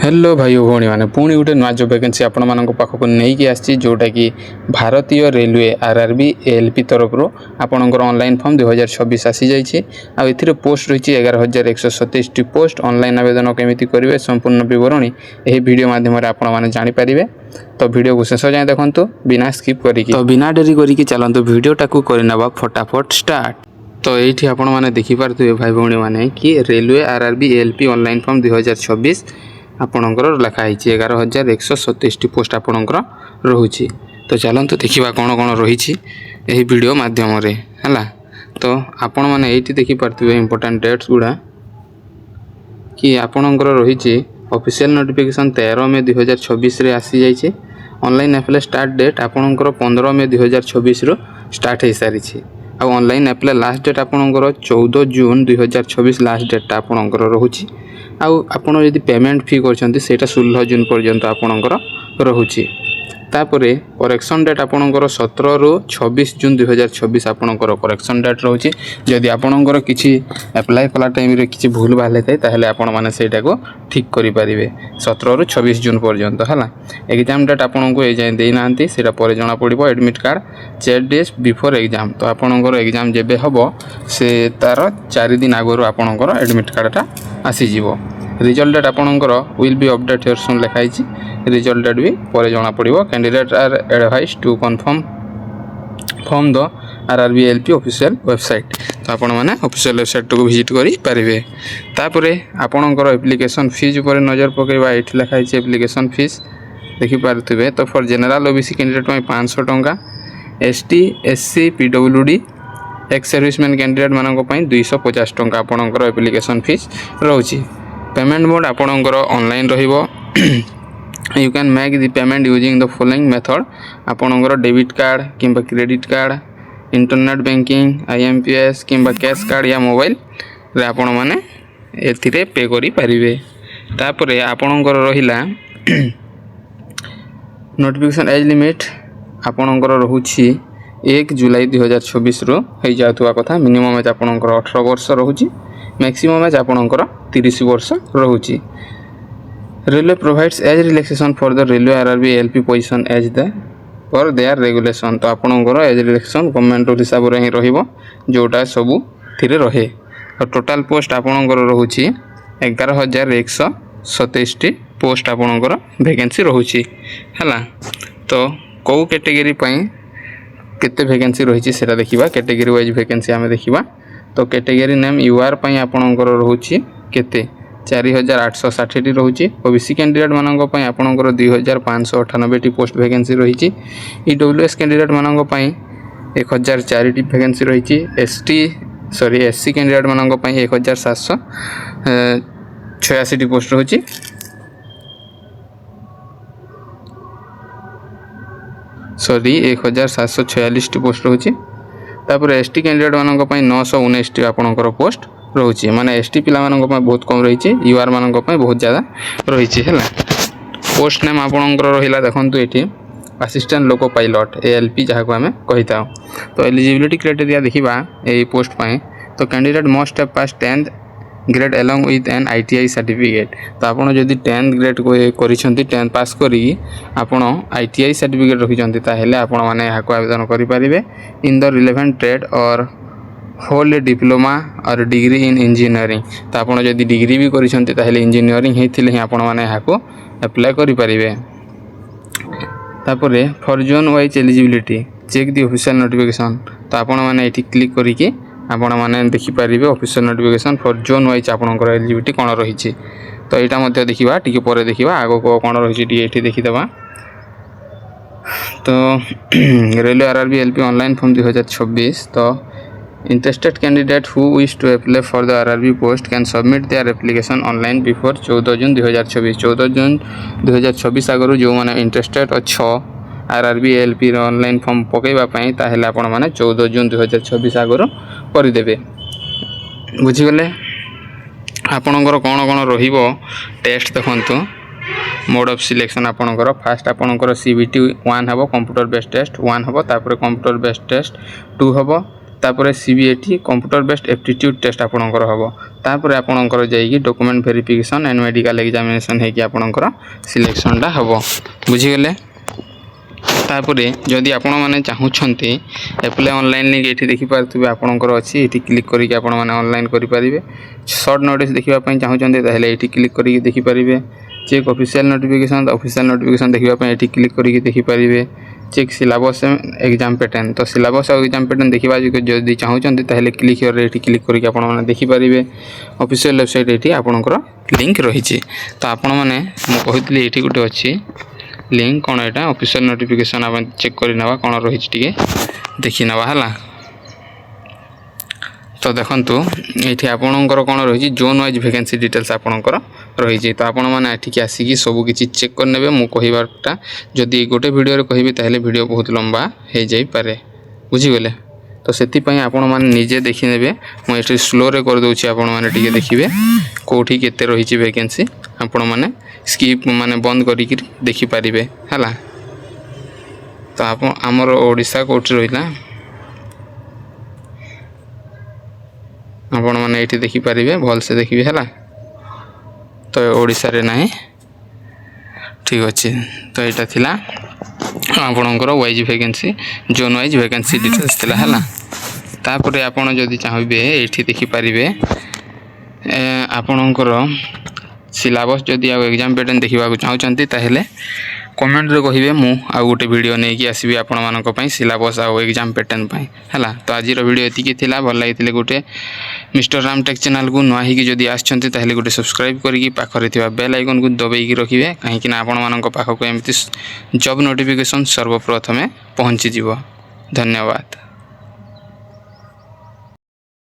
Hello भाई भौणी मैंने पुणी गोटे नुआ जॉब वैकेंसी आपण मान पाखक नहीं आसी जोटा कि भारतीय रेलवे आरआरबी एएलपी तरफ आपणकर ऑनलाइन फॉर्म 2026 आसी जाइए आउ पोस्ट रही 11,127 पोस्ट ऑनलाइन आवेदन केमी करेंगे संपूर्ण विवरणी यह वीडियो माध्यम आपण मैंने जानीपारे। तो वीडियो को शेष जाए देखूँ बिना स्किप करी तो बिना डेरी करी चलतु वीडियोटा को करना फटाफट स्टार्ट। तो ये आपण मैंने देखिपे भाई भौणी मैंने कि railway RRB ALP online form 2026 आपणकर लिखाई 11,127 पोस्ट आपणकर रोचे। तो चलते देखा कौन कौन रही वीडियो मध्यम है। तो आपण मैंने ये देखिपे इंपोर्टां डेट्स गुड़ा कि आपणकर रही ऑफिशियल नोटिफिकेशन 13 मे 2026 रे आसी जाइए। ऑनलाइन अप्लाई स्टार्ट डेट आपणकर 15 मे 2026 रो स्टार्ट हो सारी। आ ऑनलाइन अप्लाई लास्ट डेट आपणकर 14 जून 2026 लास्ट डेट आपणकर रोचे। आपड़ जब पेमेंट फी कर 16 जून पर्यंत आपणकर रोचे। तापर करेक्शन डेट आपणकर 17 ରୁ 26 जून 2026 आपणकर करेक्शन डेट रोचे। जदि आपणकर किसी अप्लाई कला टाइम रे किसी भूल भाल होता है ताहले आपण माने सेटा को ठीक करि परिबे 17 ରୁ 26 जून पर्यंत है। एग्जाम डेट आपको ये जाए देना सेटा पर जना पड़ो admit card 4 days before exam. तो आपणकर एग्जाम जेबे हम से तार 4 दिन आगु आपणकर एडमिट कार्डटा आसीजिवो। रिजल्ट डेट आपणकर will be update here soon लिखाई। रिजल्ट डेट भी पर जना पड़ो। Candidate are advise to confirm from the RRB ALP official website. तो आपण मैंने ऑफिशियल वेबसाइट को विजिट करि पारिबे। तापरे आपणकर एप्लिकेशन फीस ऊपर नजर पकेबा। ये लिखाई एप्लिकेशन फीस देखि पारथुबे। तो फॉर जनरल ओबीसी कैंडिडेट में 500 टंका, ST SC PWD ex serviceman candidate मानक 250 टंका आपणकर एप्लिकेशन फीस रोची। पेमेंट मोड आपणकर ऑनलाइन रहिबो। You can make the payment using the following method आपणकर डेबिट कार्ड किंबा credit card, internet banking, IMPS किंबा कैश कार्ड या मोबाइल रे आपण माने एथिरे पे करि परिबे। तापरे आपणकर रहिला नोटिफिकेशन एज लिमिट आपणकर रहुछि 1 जुलाई 2026 रो हे जाथुवा कथा। मिनिमम एज आपणकर 18 वर्ष रहुछि, मैक्सिमम एज आपणकर 30 वर्ष रहुछि। Railway provides age relaxation for the railway RRB ALP position as the for their regulation. तो आपणकर एज रिलैक्सेशन गवर्नमेंट रूल हिसाब रे ही रहिबो जोटा सबु थिरे रहे। और टोटल पोस्ट आपणकर रहुछि 11,127 पोस्ट आपणकर वैकेंसी रहुछि हला। तो को कैटेगरी पई केते वैकेंसी रहिछि सेटा देखिबा। कैटेगरी वाइज वैकेंसी आमे देखिबा। तो कैटेगरी नेम यूआर पई आपणकर रहुछि केते 4,860 रहुछि। ओबीसी कैंडिडेट मानक पई आपणकर 2,598 पोस्ट वैकेंसी रहिछि। ईडब्ल्यूएस कैंडिडेट मानक पई 1,004 वैकेंसी रहिछि। एससी कैंडिडेट मानक पई 1,786 पोस्ट रहुछि। सॉरी 1,746 पोस्ट रोचे। तापर एसटी कैंडिडेट मानक 919 आपणकर पोस्ट रोचे। माने एसटी पिला मानक बहुत कम रही। यूआर मानक बहुत ज़्यादा रही है। पोस्ट नेम आपणकर रहा देखो ये असिस्टेंट लोको पायलट एएलपी जहाँ को आम कही था। तो एलिजिबिलिटी क्राइटेरिया देखा यही पोस्ट पाए। तो candidate must have pass 10th grade along with an ITI certificate. तो आपड़ जदि 10th ग्रेड कर 10th पास करी आपण आईटीआई सर्टिफिकेट रखिंट ताहले आपण माने यहाँ को आवेदन करें इन द रिलेवेंट ट्रेड और होल्ड डिप्लोमा और डिग्री इन इंजीनियरिंग। तो आपड़ जदि डिग्री भी करिसेंती ताहले इंजीनियरिंग होते ही आपण माने यहाँ को अप्लाई करें। तापर for zone wise eligibility check the official notification. तो आपण माने एठी क्लिक करिके आपण माने देखिपारे official notification for zone wise आपणकर एलिजिबिलिटी कौन रही। तो यहाँ देखा टी पर देखा आग को कौन रही ये देखीदे। तो railway RRB ALP online form 2026। तो interested candidate who wish to apply for the RRB post can submit their application online before 14 जून 2026। 14 जून 2026 आगु जो मैंने इंटरेस्टेड अच्छ आरआरबी एएलपी ऑनलाइन फॉर्म पकईवाई ताहले आपण माने 14 जून 2026 आगु करदेवे। बुझीगले आपणकर कौन कौन रहिबो टेस्ट देखंतु। मोड ऑफ सिलेक्शन आपणकर फास्ट आपणकर सीबीटी 1 हबो, कंप्यूटर बेस्ड टेस्ट 1 हबो, तापर कंप्यूटर बेस्ड टेस्ट 2 हबो, तापर CBAT computer based aptitude test आपणकर हम तापर आपणकर जाइए document verification and medical examination है कि आपणकर सिलेक्शनटा हम बुझीगले। तापरे जदि आपण मैंने चाहूँगी एप्लाय ऑनलाइन लिंक ये देखिपे आपंकर अच्छी ये क्लिक करके आपण मैंने ऑनलाइन करेंगे। शॉर्ट नोटिस देखापी चाहूँगी ताहले ये क्लिक करके देखिपारे। चेक ऑफिशियल नोटिफिकेशन देखापी ये क्लिक करके देखिपारे। चेक सिलेबस एग्जाम पैटर्न तो सिलेबस और एग्जाम पैटर्न देखा जब चाहूँगी ताहले क्लिक हियर ये क्लिक करके आपण मैंने देखिपारे। ऑफिशियल वेबसाइट ये आपणकर लिंक रही तो आपण मैंने कहती ये गोटे अच्छी लिंक कौन एटा ऑफिशियल नोटिफिकेशन आप चेक कर नवा कौन रही देखी नवा है। तो देखंतु ये आपणकर कौन रही जोन वाइज वैकेंसी डिटेल्स आपणकर रही तो आपण मैंने एठिक आसिकी सब किसी चेक करने मु कहबाटा जदि गोटे वीडियो कहि ताहले वीडियो बहुत लंबा हो जाई पारे बुझीगले। तो से आपण मैंने निजे देखने मुझे स्लो रे कर दूसरी आपण मैंने टी देखिए कौटी केते रही वैकेंसी आपण मैंने स्किप माने बंद करी देखिपारे है। तो आप आमर ओडिशा कोठी रहा आपण मैंने ये देखिपारे भल से देखिए है। तो ओडिशा रे नहीं ठीक अच्छे। तो यहाँ थिला आपणकर wise vacancy zone wise vacancy details थिला है। तापर आपण जदि चाहिए ये देखिपारे आपणकर सिलेबस जदि एग्जाम पैटर्न देखा चाहते ताहले कमेंट रे कहिबे मु आ गोटे वीडियो नहीं कि आसबि आपण मानक पई सिलेबस आ एग्जाम पैटर्न पई हैला। तो आज वीडियो एतिकी थिला भल लागिथिले गोटे मिस्टर रामटेक चैनल को नुआ ही जदि आछंती ताहले गोटे सब्सक्राइब करके पाखरे थिबा बेल आइकन को दबाई रखिबे कहीं ना आपण मानक पाखक एमती जॉब नोटिफिकेशन सर्वप्रथमे पहुंची जिवो। धन्यवाद।